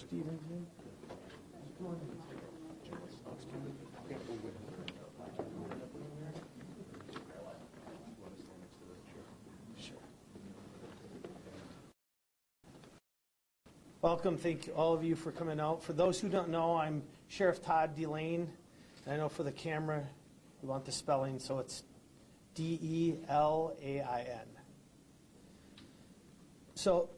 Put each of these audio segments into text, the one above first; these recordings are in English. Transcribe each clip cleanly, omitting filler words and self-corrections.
Stevens in? Welcome. Thank all of you for coming out. For those who don't know, I'm Sheriff Todd Delane. And I know for the camera, you want the spelling, so it's Delain. So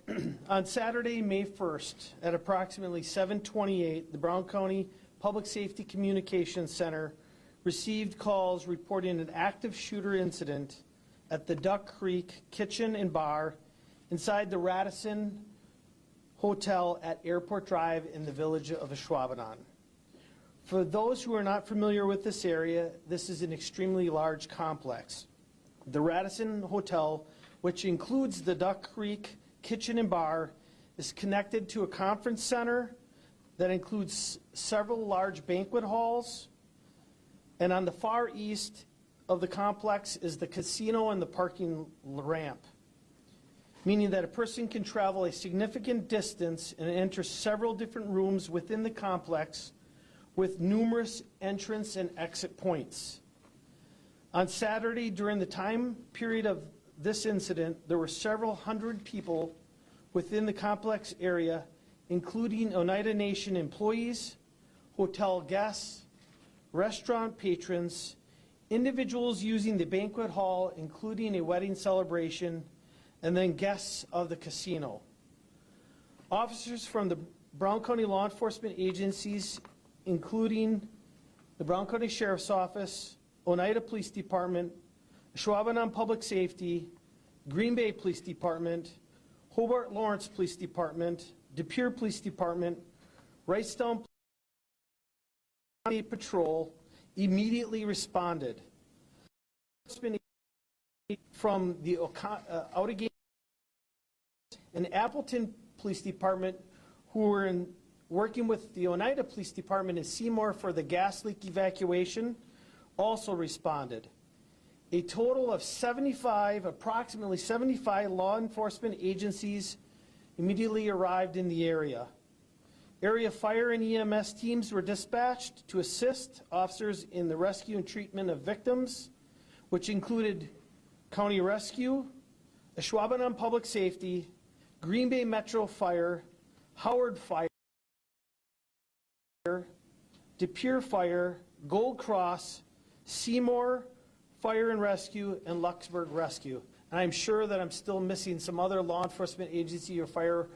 on Saturday, May 1st, at approximately 7:28, the Brown County Public Safety Communications Center received calls reporting an active shooter incident at the Duck Creek Kitchen and Bar inside the Radisson Hotel at Airport Drive in the village of Ashwaubenon. For those who are not familiar with this area, this is an extremely large complex. The Radisson Hotel, which includes the Duck Creek Kitchen and Bar, is connected to a conference center that includes several large banquet halls, and on the far east of the complex is the casino and the parking ramp, meaning that a person can travel a significant distance and enter several different rooms within the complex with numerous entrance and exit points. On Saturday, during the time period of this incident, there were several hundred people within the complex area, including Oneida Nation employees, hotel guests, restaurant patrons, individuals using the banquet hall, including a wedding celebration, and then guests of the casino. Officers from the Brown County law enforcement agencies, including the Brown County Sheriff's Office, Oneida Police Department, Ashwaubenon Public Safety, Green Bay Police Department, Hobart Lawrence Police Department, De Pere Police Department, Wrightstown State Patrol immediately responded. From the Outagamie and Appleton Police Department, who were working with the Oneida Police Department in Seymour for the gas leak evacuation, also responded. A total of approximately 75 law enforcement agencies immediately arrived in the area. Area fire and EMS teams were dispatched to assist officers in the rescue and treatment of victims, which included County Rescue, Ashwaubenon Public Safety, Green Bay Metro Fire, Howard Fire, De Pere Fire, Gold Cross, Seymour Fire and Rescue, and Luxburg Rescue. And I'm sure that I'm still missing some other law enforcement agency or fire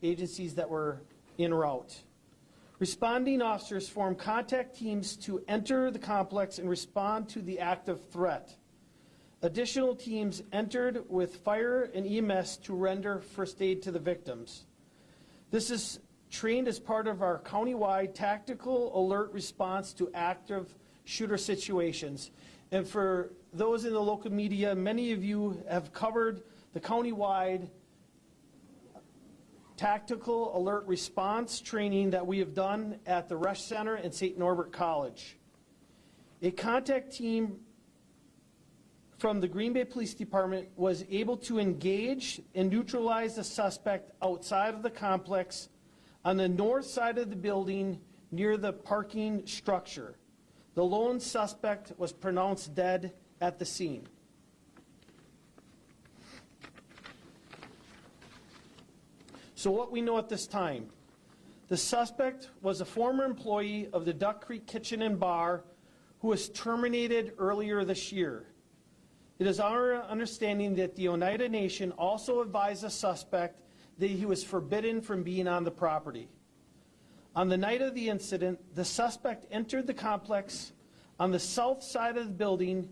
agencies that were en route. Responding officers formed contact teams to enter the complex and respond to the active threat. Additional teams entered with fire and EMS to render first aid to the victims. This is trained as part of our countywide tactical alert response to active shooter situations. And for those in the local media, many of you have covered the countywide tactical alert response training that we have done at the Rush Center and St. Norbert College. A contact team from the Green Bay Police Department was able to engage and neutralize the suspect outside of the complex on the north side of the building near the parking structure. The lone suspect was pronounced dead at the scene. So what we know at this time, the suspect was a former employee of the Duck Creek Kitchen and Bar who was terminated earlier this year. It is our understanding that the Oneida Nation also advised the suspect that he was forbidden from being on the property. On the night of the incident, the suspect entered the complex on the south side of the building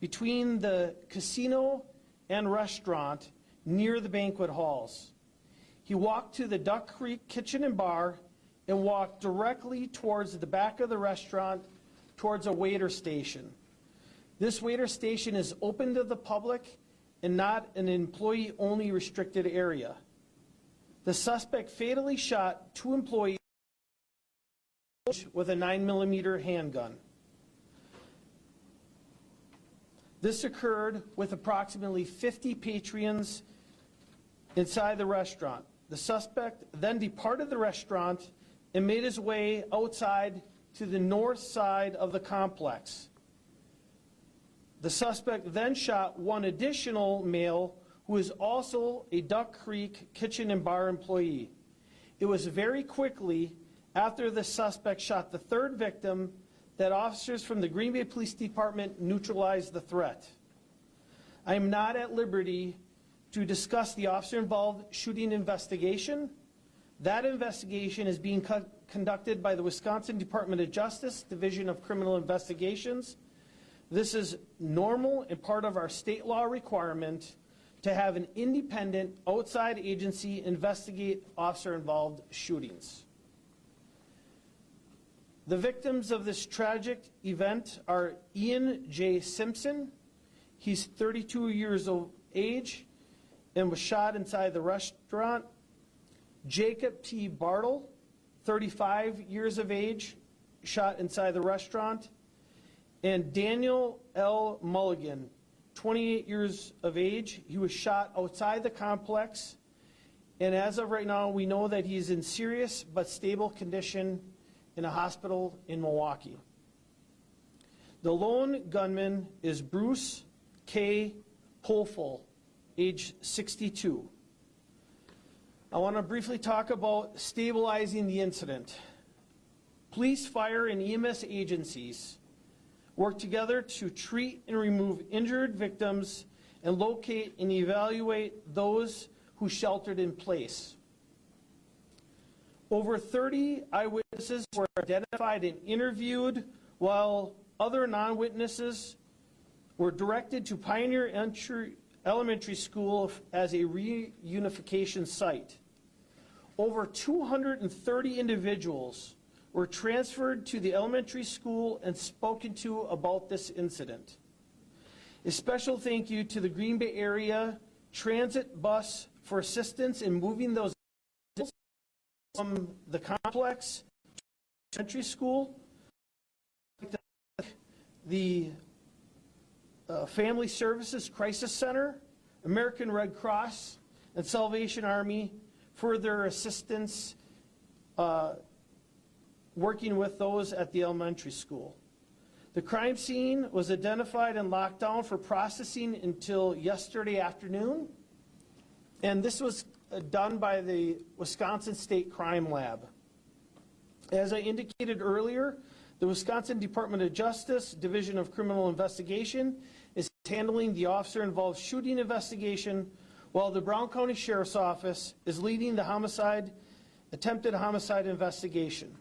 between the casino and restaurant near the banquet halls. He walked to the Duck Creek Kitchen and Bar and walked directly towards the back of the restaurant towards a waiter station. This waiter station is open to the public and not an employee-only restricted area. The suspect fatally shot 2 employees with a 9mm handgun. This occurred with approximately 50 patrons inside the restaurant. The suspect then departed the restaurant and made his way outside to the north side of the complex. The suspect then shot one additional male who is also a Duck Creek Kitchen and Bar employee. It was very quickly after the suspect shot the third victim that officers from the Green Bay Police Department neutralized the threat. I am not at liberty to discuss the officer-involved shooting investigation. That investigation is being conducted by the Wisconsin Department of Justice, Division of Criminal Investigations. This is normal and part of our state law requirement to have an independent outside agency investigate officer-involved shootings. The victims of this tragic event are Ian J. Simpson. He's 32 years of age and was shot inside the restaurant. Jacob T. Bartle, 35 years of age, shot inside the restaurant. And Daniel L. Mulligan, 28 years of age. He was shot outside the complex. And as of right now, we know that he's in serious but stable condition in a hospital in Milwaukee. The lone gunman is Bruce K. Polful, age 62. I want to briefly talk about stabilizing the incident. Police, fire, and EMS agencies work together to treat and remove injured victims and locate and evaluate those who sheltered in place. Over 30 eyewitnesses were identified and interviewed, while other non-witnesses were directed to Pioneer Elementary School as a reunification site. Over 230 individuals were transferred to the elementary school and spoken to about this incident. A special thank you to the Green Bay Area Transit Bus for assistance in moving those from the complex to elementary school. The Family Services Crisis Center, American Red Cross, and Salvation Army for their assistance working with those at the elementary school. The crime scene was identified and locked down for processing until yesterday afternoon, and this was done by the Wisconsin State Crime Lab. As I indicated earlier, the Wisconsin Department of Justice, Division of Criminal Investigation, is handling the officer-involved shooting investigation, while the Brown County Sheriff's Office is leading the attempted homicide investigation.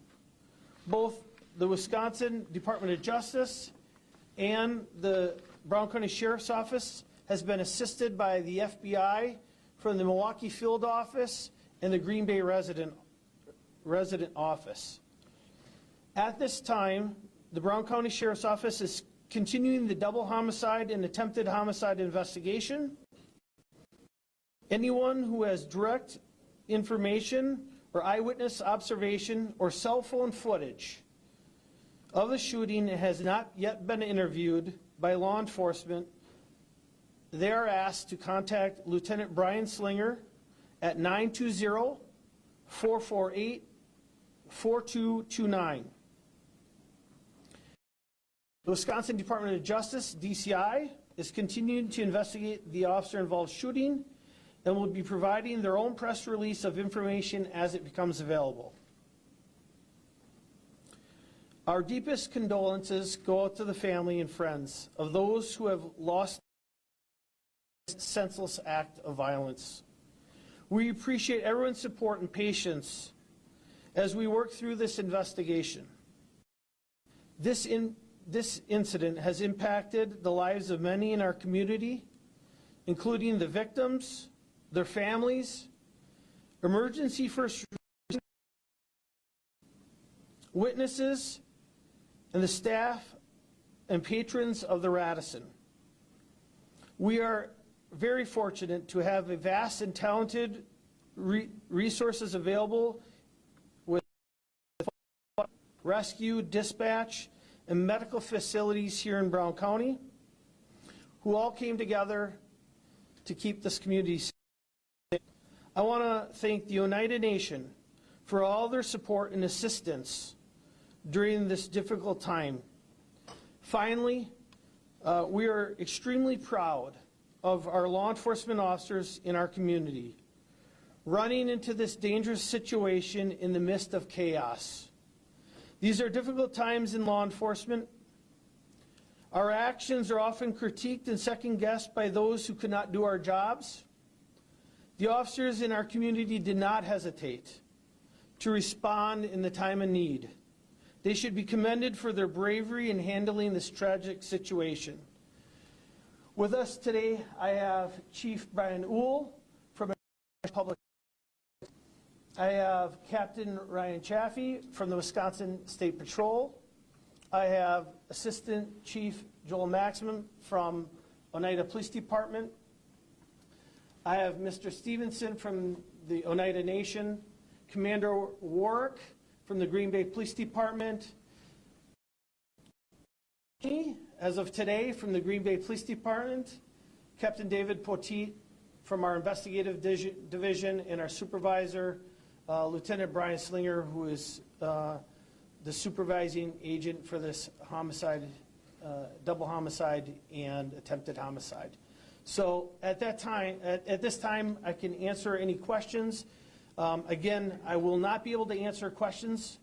Both the Wisconsin Department of Justice and the Brown County Sheriff's Office has been assisted by the FBI from the Milwaukee Field Office and the Green Bay resident office. At this time, the Brown County Sheriff's Office is continuing the double homicide and attempted homicide investigation. Anyone who has direct information or eyewitness observation or cell phone footage of the shooting has not yet been interviewed by law enforcement, they are asked to contact Lieutenant Brian Slinger at 920-448-4229. The Wisconsin Department of Justice, DCI, is continuing to investigate the officer-involved shooting and will be providing their own press release of information as it becomes available. Our deepest condolences go out to the family and friends of those who have lost this senseless act of violence. We appreciate everyone's support and patience as we work through this investigation. This incident has impacted the lives of many in our community, including the victims, their families, emergency first witnesses, and the staff and patrons of the Radisson. We are very fortunate to have a vast and talented resources available with rescue, dispatch, and medical facilities here in Brown County, who all came together to keep this community safe. I want to thank the United Nations for all their support and assistance during this difficult time. Finally, we are extremely proud of our law enforcement officers in our community, running into this dangerous situation in the midst of chaos. These are difficult times in law enforcement. Our actions are often critiqued and second-guessed by those who could not do our jobs. The officers in our community did not hesitate to respond in the time of need. They should be commended for their bravery in handling this tragic situation. With us today, I have Chief Brian Uhl from Public. I have Captain Ryan Chaffee from the Wisconsin State Patrol. I have Assistant Chief Joel Maximum from Oneida Police Department. I have Mr. Stevenson from the Oneida Nation, Commander Warwick from the Green Bay Police Department, as of today from the Green Bay Police Department, Captain David Poteet from our investigative division, and our supervisor, Lieutenant Brian Slinger, who is the supervising agent for this homicide, double homicide and attempted homicide. So at this time, I can answer any questions. Again, I will not be able to answer questions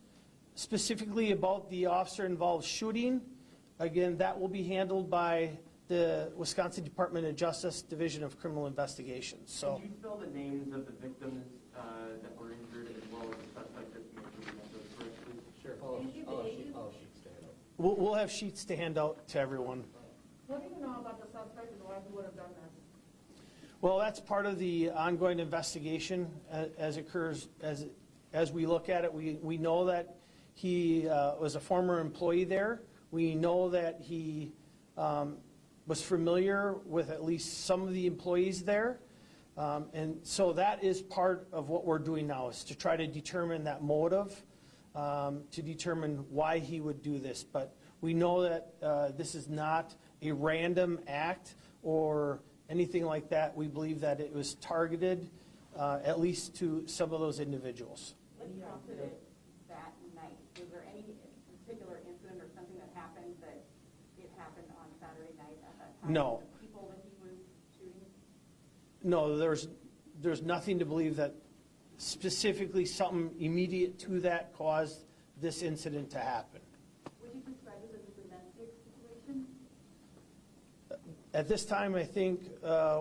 specifically about the officer-involved shooting. Again, that will be handled by the Wisconsin Department of Justice Division of Criminal Investigations. So, can you spell the names of the victims that were injured as well as the suspect, just to make sure we have those correctly? Sure. I'll have sheets to hand out. we'll have sheets to hand out to everyone. What do you know about the suspect and why he would have done this? Well, that's part of the ongoing investigation as occurs, as we look at it. We know that he was a former employee there. We know that he was familiar with at least some of the employees there. And so that is part of what we're doing now, is to try to determine that motive, to determine why he would do this. But we know that this is not a random act or anything like that. We believe that it was targeted at least to some of those individuals. What prompted it that night? Was there any particular incident or something that happened that it happened on Saturday night at that time? No. The people that he was shooting? No, there's nothing to believe that specifically something immediate to that caused this incident to happen. Would you describe it as a domestic situation? At this time, I think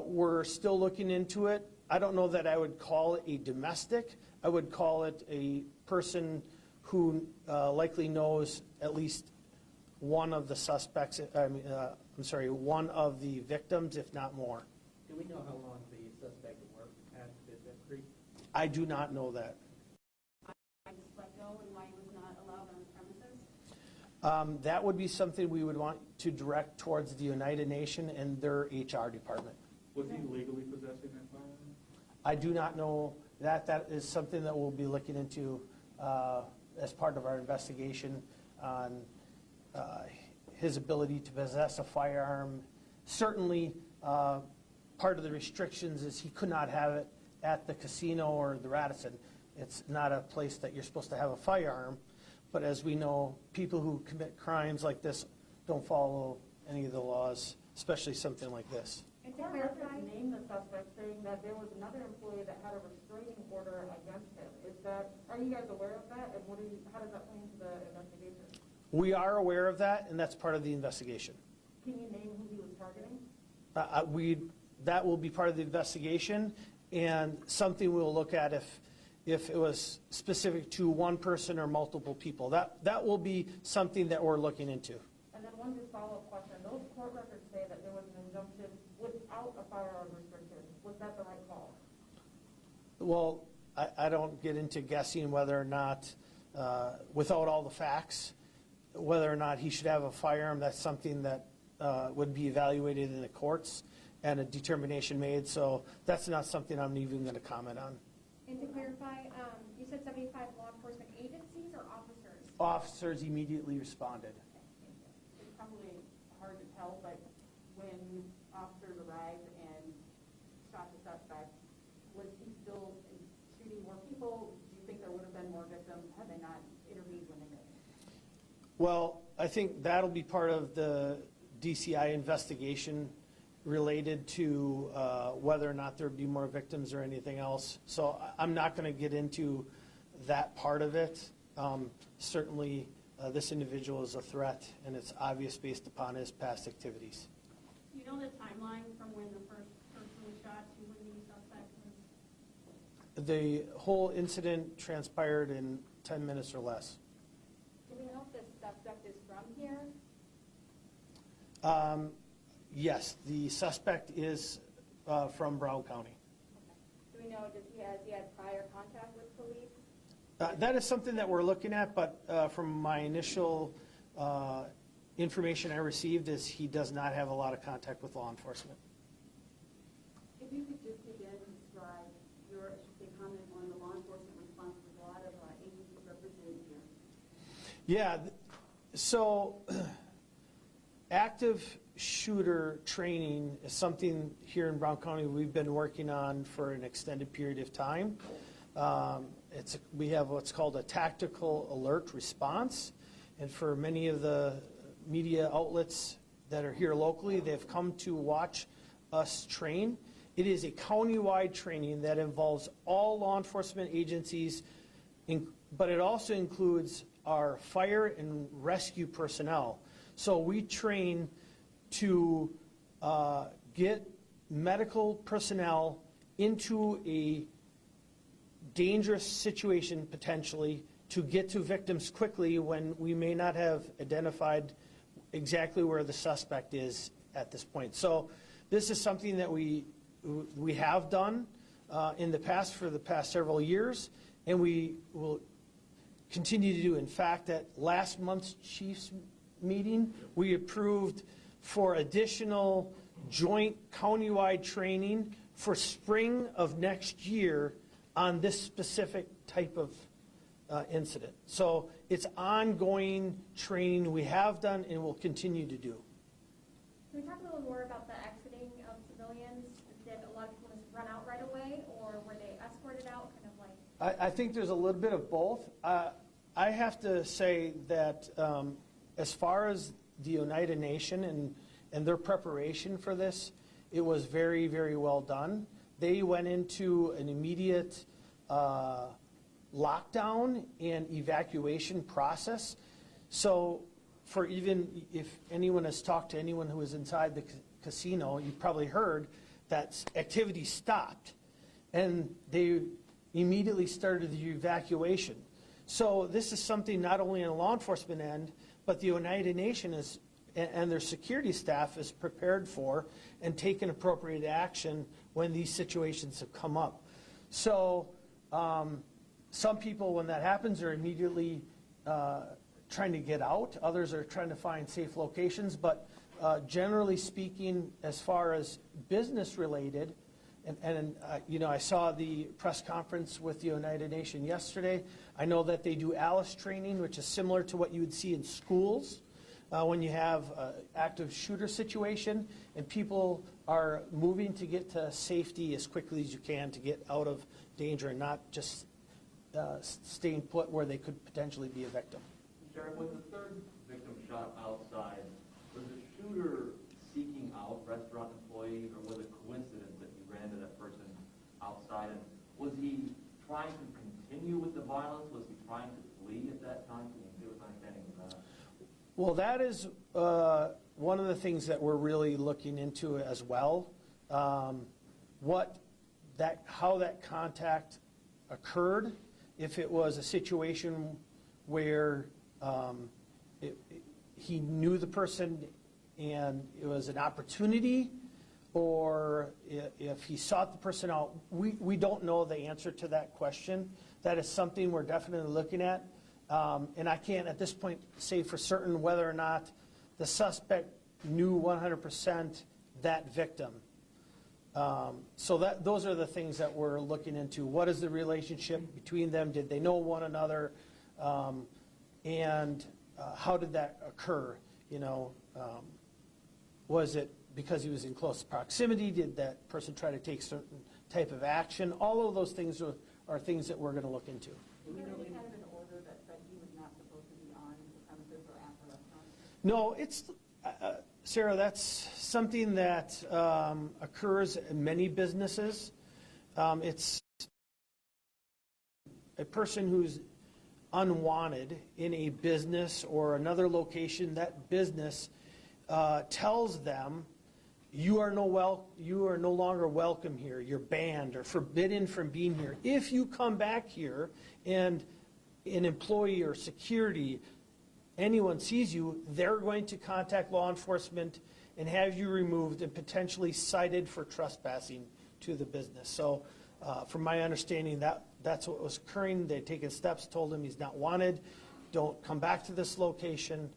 we're still looking into it. I don't know that I would call it a domestic. I would call it a person who likely knows at least one of the suspects, one of the victims, if not more. Do we know how long the suspect worked at Bisbee Creek? I do not know that. I just let go and why he was not allowed on the premises? That would be something we would want to direct towards the United Nation and their HR department. Was he legally possessing that firearm? I do not know that. That is something that we'll be looking into as part of our investigation on his ability to possess a firearm. Certainly, part of the restrictions is he could not have it at the casino or the Radisson. It's not a place that you're supposed to have a firearm. But as we know, people who commit crimes like this don't follow any of the laws, especially something like this. And to clarify, name the suspect, saying that there was another employee that had a restraining order against him. Are you guys aware of that, and how does that play into the investigation? We are aware of that, and that's part of the investigation. Can you name who he was targeting? That will be part of the investigation, and something we'll look at if it was specific to one person or multiple people. That will be something that we're looking into. And then one just follow-up question. Those court records say that there was an injunction without a firearm restriction. Was that the right call? Well, I don't get into guessing whether or not, without all the facts, whether or not he should have a firearm. That's something that would be evaluated in the courts and a determination made. So that's not something I'm even going to comment on. And to clarify, you said 75 law enforcement agencies or officers? Officers immediately responded. It's probably hard to tell, but when officers arrived and shot the suspect, was he still shooting more people? Do you think there would have been more victims had they not intervened when they did? Well, I think that'll be part of the DCI investigation related to whether or not there'd be more victims or anything else. So I'm not going to get into that part of it. Certainly, this individual is a threat, and it's obvious based upon his past activities. Do you know the timeline from when the first person was shot to when the suspect was? The whole incident transpired in 10 minutes or less. Do we know if the suspect is from here? Yes, the suspect is from Brown County. Do we know, has he had prior contact with police? That is something that we're looking at, but from my initial information I received is he does not have a lot of contact with law enforcement. If you could just again describe your, comment on the law enforcement response with a lot of agencies represented here. Yeah, so active shooter training is something here in Brown County we've been working on for an extended period of time. We have what's called a tactical alert response, and for many of the media outlets that are here locally, they've come to watch us train. It is a county-wide training that involves all law enforcement agencies, but it also includes our fire and rescue personnel. So we train to get medical personnel into a dangerous situation potentially to get to victims quickly when we may not have identified exactly where the suspect is at this point. So this is something that we have done in the past for the past several years, and we will continue to do. In fact, at last month's Chiefs meeting, we approved for additional joint countywide training for spring of next year on this specific type of incident. So it's ongoing training we have done and will continue to do. Can we talk a little more about the exiting of civilians? Did a lot of people just run out right away, or were they escorted out, kind of like? I think there's a little bit of both. I have to say that as far as the United Nation and their preparation for this, it was very, very well done. They went into an immediate lockdown and evacuation process. So for even if anyone has talked to anyone who was inside the casino, you've probably heard that activity stopped. And they immediately started the evacuation. So this is something not only on the law enforcement end, but the United Nations and their security staff is prepared for and taken appropriate action when these situations have come up. So some people, when that happens, are immediately trying to get out. Others are trying to find safe locations. But generally speaking, as far as business related, I saw the press conference with the United Nations yesterday. I know that they do ALICE training, which is similar to what you would see in schools when you have an active shooter situation, and people are moving to get to safety as quickly as you can to get out of danger and not just staying put where they could potentially be a victim. Sharon, was the third victim shot outside, was the shooter seeking out restaurant employees, or was it coincidence that he ran into that person outside? And was he trying to continue with the violence? Was he trying to flee at that time? Can you give us an understanding of that? Well, that is one of the things that we're really looking into as well. How that contact occurred, if it was a situation where he knew the person and it was an opportunity, or if he sought the person out. We don't know the answer to that question. That is something we're definitely looking at. And I can't at this point say for certain whether or not the suspect knew 100% that victim. So those are the things that we're looking into. What is the relationship between them? Did they know one another? And how did that occur? Was it because he was in close proximity? Did that person try to take certain type of action? All of those things are things that we're going to look into. Do we know anything No, it's, Sarah, that's something that occurs in many businesses. It's a person who's unwanted in a business or another location. That business tells them, you are no longer welcome here. You're banned or forbidden from being here. If you come back here and an employee or security, anyone sees you, they're going to contact law enforcement and have you removed and potentially cited for trespassing to the business. So from my understanding, that's what was occurring. They'd taken steps, told him he's not wanted, don't come back to this location,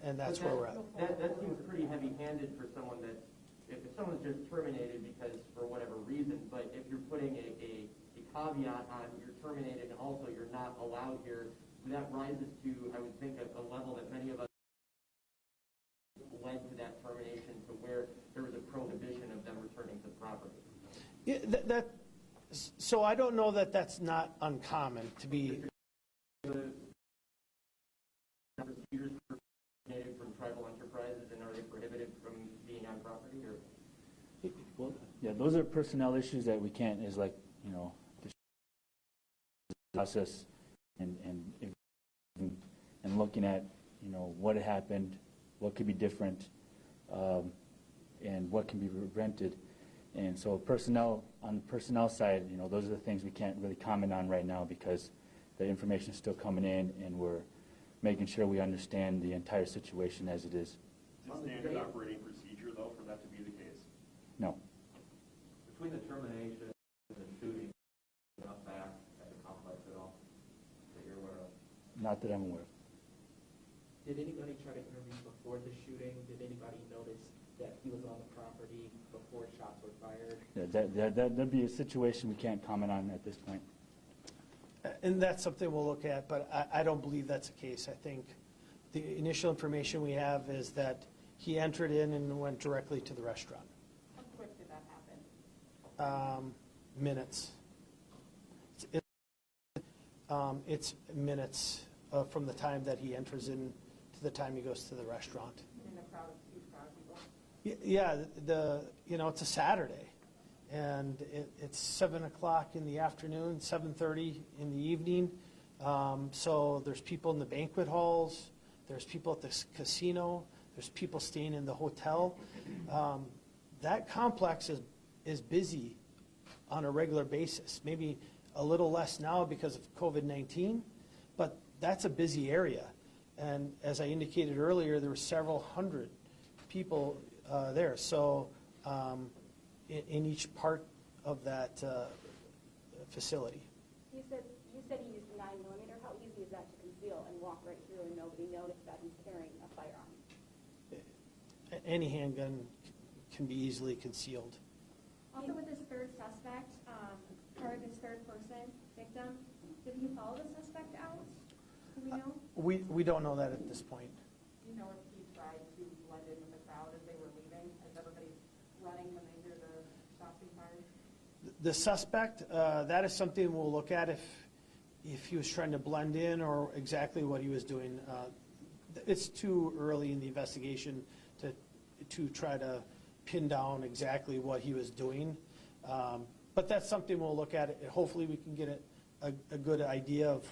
and that's where we're at. That seems pretty heavy-handed for someone that, if someone's just terminated because, for whatever reason, but if you're putting a caveat on you're terminated and also you're not allowed here, that rises to, I would think, a level that many of us led to that termination to where there was a prohibition of them returning to the property. Yeah, so I don't know that that's not uncommon to be. The procedures prohibited from tribal enterprises, and are they prohibited from being on property, or? Well, yeah, those are personnel issues that we can't, is like, you know, process and looking at, you know, what happened, what could be different, and what can be prevented. And so personnel, on the personnel side, you know, those are the things we can't really comment on right now because the information is still coming in and we're making sure we understand the entire situation as it is. Is it standard operating procedure, though, for that to be the case? No. Between the termination and the shooting, not back at the complex at all, that you're aware of? Not that I'm aware of. Did anybody try to intervene before the shooting? Did anybody notice that he was on the property before shots were fired? Yeah, that'd be a situation we can't comment on at this point. And that's something we'll look at, but I don't believe that's the case. I think the initial information we have is that he entered in and went directly to the restaurant. How quick did that happen? Minutes. It's minutes from the time that he enters in to the time he goes to the restaurant. In a crowd of, huge crowd of people? Yeah, it's a Saturday, and it's 7 o'clock in the afternoon, 7:30 in the evening. So there's people in the banquet halls, there's people at the casino, there's people staying in the hotel. That complex is busy on a regular basis, maybe a little less now because of COVID-19, but that's a busy area. And as I indicated earlier, there were several hundred people there. So in each part of that facility. You said he used 9mm. How easy is that to conceal and walk right through and nobody noticed that he's carrying a firearm? Any handgun can be easily concealed. Also with this third suspect, or this third person, victim, did he follow the suspect out? Do we know? We don't know that at this point. Do you know if he tried to blend in with the crowd as they were leaving? Is everybody running when they hear the shots being fired? The suspect, that is something we'll look at if he was trying to blend in or exactly what he was doing. It's too early in the investigation to try to pin down exactly what he was doing. But that's something we'll look at. Hopefully we can get a good idea of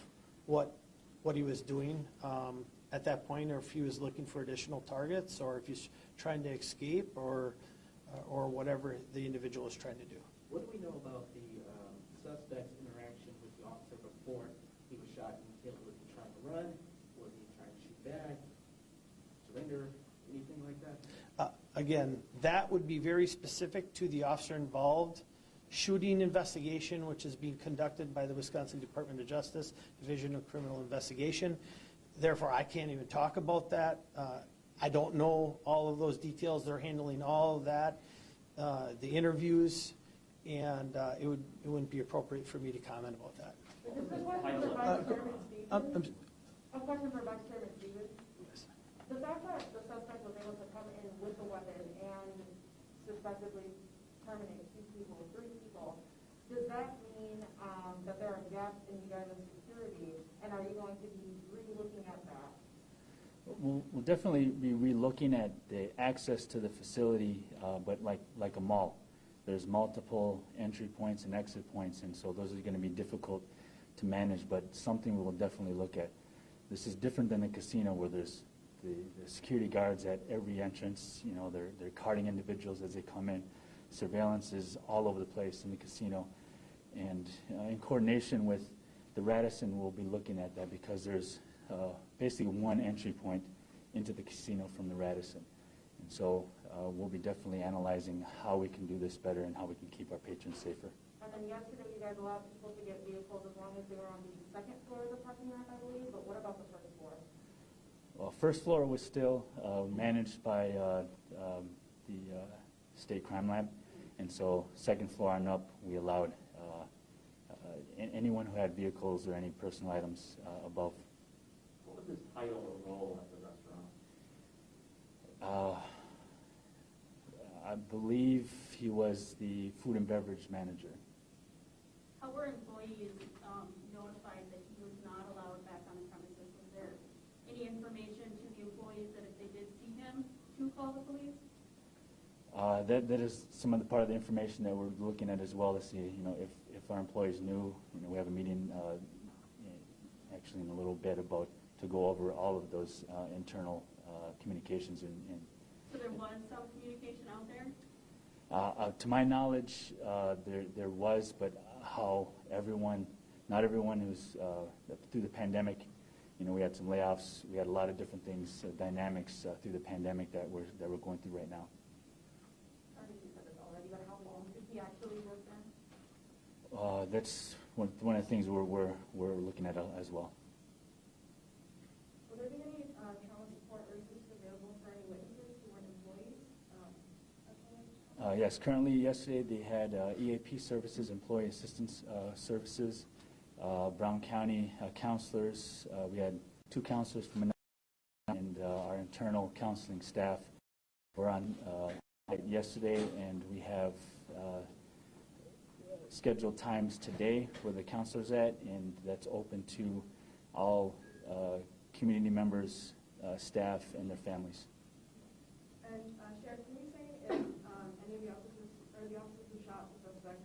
what he was doing at that point, or if he was looking for additional targets, or if he's trying to escape, or whatever the individual is trying to do. What do we know about the suspect's interaction with the officer before he was shot and killed? Was he trying to run? Was he trying to shoot back? Surrender? Anything like that? Again, that would be very specific to the officer involved shooting investigation, which is being conducted by the Wisconsin Department of Justice, Division of Criminal Investigation. Therefore, I can't even talk about that. I don't know all of those details. They're handling all of that, the interviews, and it wouldn't be appropriate for me to comment about that. Is this a question for Vice Chairman Stevens? A question for Vice Chairman Stevens. The fact that the suspect was able to come in with the weapon and suspectively terminate 2 people, 3 people, does that mean that there are gaps in you guys' security, and are you going to be re-looking at that? We'll definitely be relooking at the access to the facility, but like a mall. There's multiple entry points and exit points, and so those are going to be difficult to manage, but something we'll definitely look at. This is different than a casino where there's the security guards at every entrance. You know, they're carding individuals as they come in. Surveillance is all over the place in the casino. And in coordination with the Radisson, we'll be looking at that because there's basically one entry point into the casino from the Radisson. And so we'll be definitely analyzing how we can do this better and how we can keep our patrons safer. And then yesterday, you guys allowed people to get vehicles as long as they were on the second floor of the parking lot, I believe, but what about the first floor? Well, first floor was still managed by the State Crime Lab, and so second floor and up, we allowed anyone who had vehicles or any personal items above. What was his title or role at the restaurant? I believe he was the food and beverage manager. How were employees notified that he was not allowed back on the premises? Was there any information to the employees that if they did see him, to call the police? That is some of the part of the information that we're looking at as well to see, you know, if our employees knew. You know, we have a meeting actually in a little bit about to go over all of those internal communications and So there was some communication out there? to my knowledge, there was, but how not everyone who's through the pandemic, you know, we had some layoffs, we had a lot of different things, dynamics through the pandemic that we're going through right now. I think you said this already, but how long did he actually work there? That's one of the things we're looking at as well. Will there be any trauma support resources available for any witnesses who weren't employees? Yes, currently yesterday they had EAP services, employee assistance services, Brown County counselors. We had 2 counselors from another, and our internal counseling staff were on yesterday, and we have scheduled times today where the counselors at, and that's open to all community members, staff, and their families. And Sheriff, can you say if any of the officers, or the officers who shot the suspect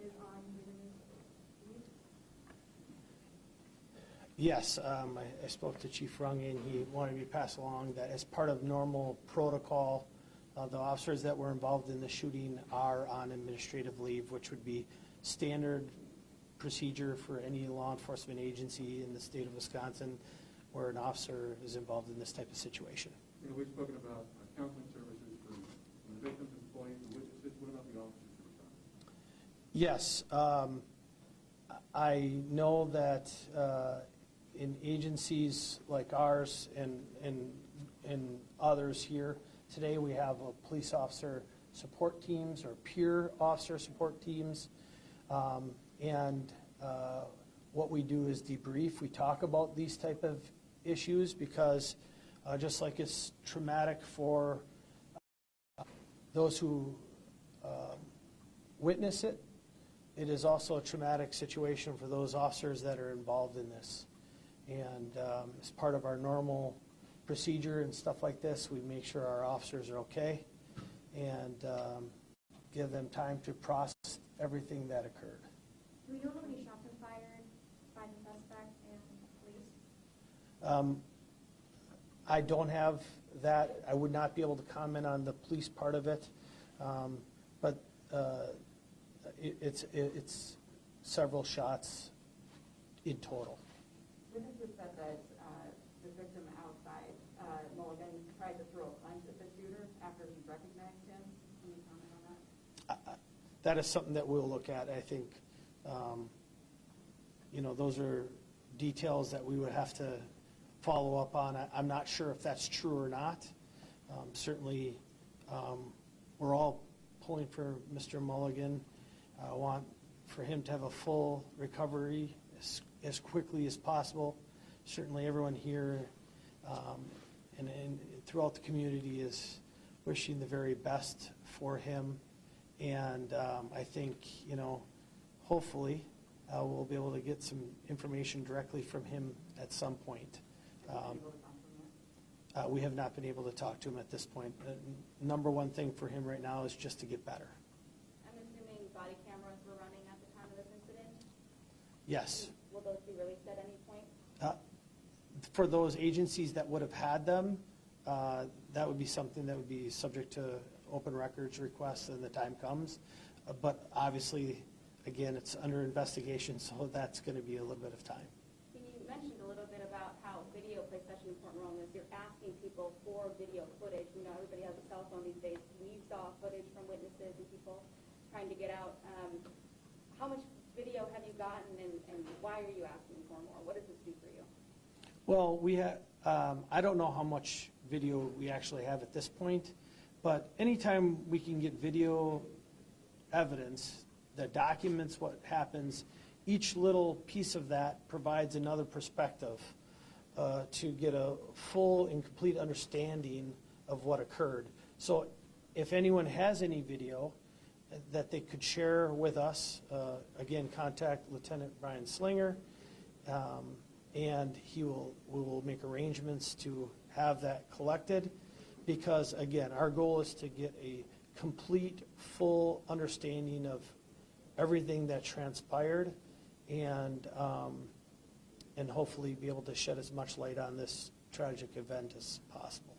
is on Haven's leave? Yes, I spoke to Chief Runge, and he wanted me to pass along that as part of normal protocol, the officers that were involved in the shooting are on administrative leave, which would be standard procedure for any law enforcement agency in the state of Wisconsin where an officer is involved in this type of situation. You know, we've spoken about counseling services for the victims, employees, the witnesses. What about the officers who were shot? Yes, I know that in agencies like ours and others here, today we have a police officer support teams or peer officer support teams. And what we do is debrief. We talk about these type of issues because just like it's traumatic for those who witness it, it is also a traumatic situation for those officers that are involved in this. And as part of our normal procedure and stuff like this, we make sure our officers are okay and give them time to process everything that occurred. Do we know how many shots were fired by the suspect and police? I don't have that. I would not be able to comment on the police part of it, but it's several shots in total. Witnesses said that the victim outside, Mulligan, tried to throw a punch at the shooter after he recognized him. Can you comment on that? That is something that we'll look at. I think, you know, those are details that we would have to follow up on. I'm not sure if that's true or not. Certainly, we're all pulling for Mr. Mulligan. I want for him to have a full recovery as quickly as possible. Certainly, everyone here and throughout the community is wishing the very best for him. And I think, you know, hopefully we'll be able to get some information directly from him at some point. we have not been able to talk to him at this point. Number one thing for him right now is just to get better. I'm assuming body cameras were running at the time of this incident? Yes. Will those be released at any point? For those agencies that would have had them, that would be something that would be subject to open records requests when the time comes. But obviously, again, it's under investigation, so that's going to be a little bit of time. You mentioned a little bit about how video plays such an important role in this. You're asking people for video footage. You know, everybody has a cell phone these days. We saw footage from witnesses and people trying to get out. How much video have you gotten, and why are you asking for more? What does this do for you? Well, we have, I don't know how much video we actually have at this point, but anytime we can get video evidence that documents what happens, each little piece of that provides another perspective to get a full and complete understanding of what occurred. So if anyone has any video that they could share with us, again, contact Lieutenant Brian Slinger, and we will make arrangements to have that collected, because again, our goal is to get a complete, full understanding of everything that transpired, and hopefully be able to shed as much light on this tragic event as possible.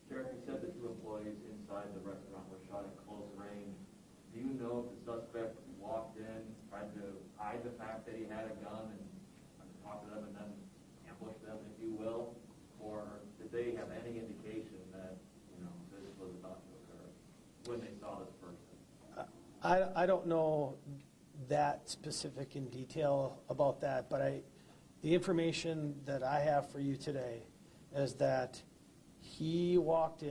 Sheriff, you said the 2 employees inside the restaurant were shot at close range. Do you know if the suspect walked in, tried to hide the fact that he had a gun and talk to them and then ambush them, if you will? Or did they have any indication that, this was about to occur when they saw this person? I don't know that specific in detail about that, but the information that I have for you today is that he walked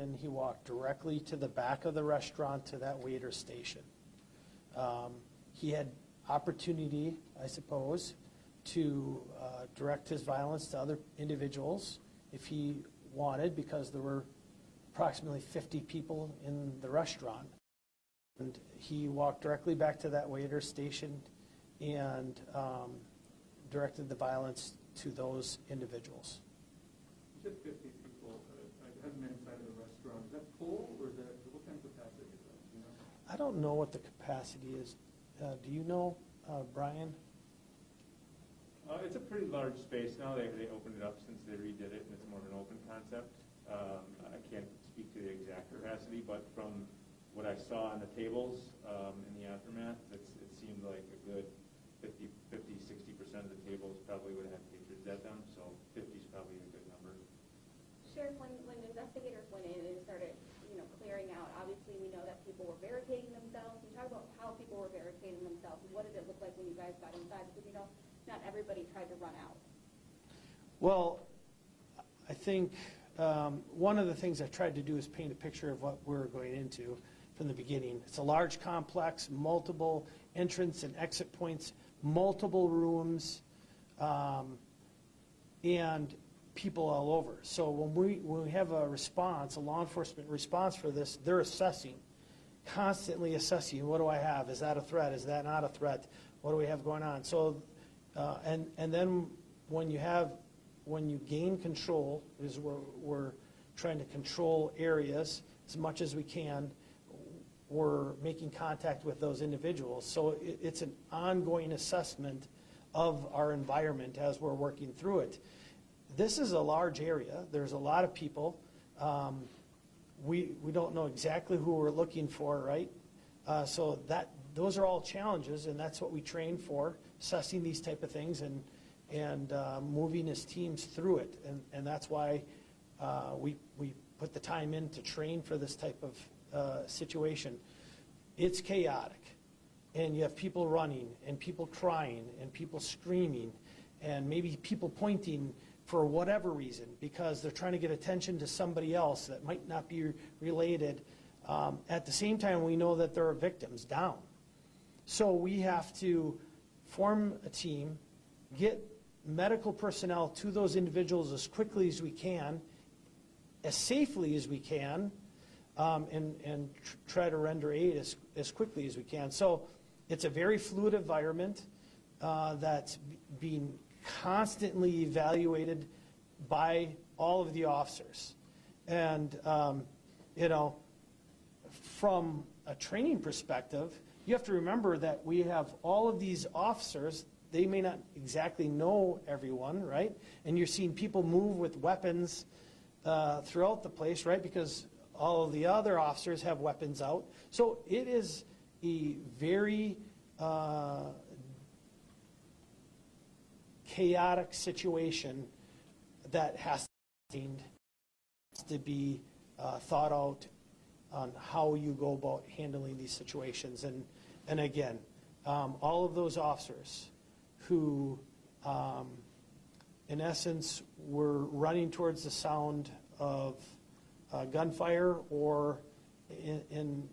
directly to the back of the restaurant to that waiter station. He had opportunity, I suppose, to direct his violence to other individuals if he wanted, because there were approximately 50 people in the restaurant. And he walked directly back to that waiter station and directed the violence to those individuals. You said 50 people. It hasn't been inside of the restaurant. Is that full, or is that, what kind of capacity is that? Do you know? I don't know what the capacity is. Do you know, Brian? It's a pretty large space now. They opened it up since they redid it, and it's more of an open concept. I can't speak to the exact capacity, but from what I saw on the tables in the aftermath, it seemed like a good 50-60% of the tables probably would have patrons at them, so 50 is probably a good number. Sheriff, when investigators went in and started, clearing out, obviously we know that people were barricading themselves. Can you talk about how people were barricading themselves? What did it look like when you guys got inside? Because not everybody tried to run out. Well, I think one of the things I tried to do is paint a picture of what we're going into from the beginning. It's a large complex, multiple entrance and exit points, multiple rooms, and people all over. So when we have a response, a law enforcement response for this, they're assessing, constantly assessing. What do I have? Is that a threat? Is that not a threat? What do we have going on? So, and then when you gain control, is we're trying to control areas as much as we can. We're making contact with those individuals. So it's an ongoing assessment of our environment as we're working through it. This is a large area. There's a lot of people. We don't know exactly who we're looking for, right? So those are all challenges, and that's what we train for, assessing these type of things and moving as teams through it. And that's why we put the time in to train for this type of situation. It's chaotic, and you have people running and people crying and people screaming and maybe people pointing for whatever reason because they're trying to get attention to somebody else that might not be related. At the same time, we know that there are victims down. So we have to form a team, get medical personnel to those individuals as quickly as we can, as safely as we can, and try to render aid as quickly as we can. So it's a very fluid environment that's being constantly evaluated by all of the officers. And, you know, from a training perspective, you have to remember that we have all of these officers. They may not exactly know everyone, right? And you're seeing people move with weapons throughout the place, right? Because all of the other officers have weapons out. So it is a very chaotic situation that has to be thought out on how you go about handling these situations. And again, all of those officers who, in essence, were running towards the sound of gunfire or in